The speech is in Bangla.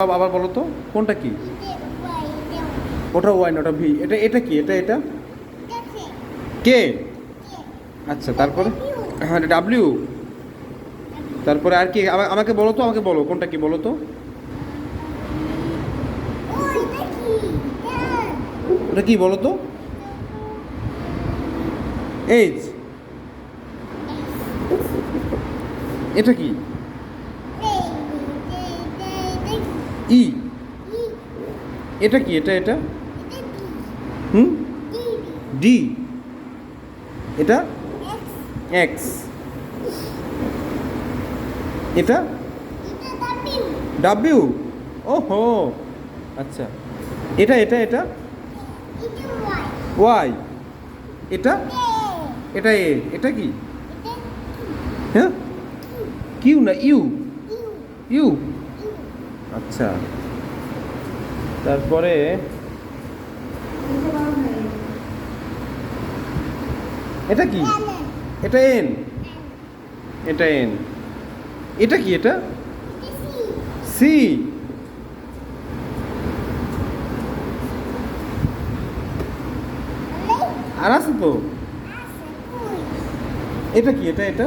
আবার বলো তো কোনটা কি? ওটা ওয়াই না, ওটা ভি। এটা এটা কি? এটা এটা কে? আচ্ছা, তারপরে হ্যাঁ ডাব্লিউ। তারপরে আর কি? আমাকে বলো তো, আমাকে বলো কোনটা কি বলো তো। ওটা কি বলো তো? এইচ। এটা কি? ই। এটা কি? এটা এটা হুম, ডি। এটা এক্স। এটা ডাব্লিউ। ওহো, আচ্ছা। এটা এটা এটা ওয়াই। এটা এটা এ। এটা কি? হ্যাঁ, কিউ না ইউ? ইউ, আচ্ছা। তারপরে এটা কি? এটা এন। এটা এন। এটা কি? এটা সি। আর আছে তো। এটা কি? এটা এটা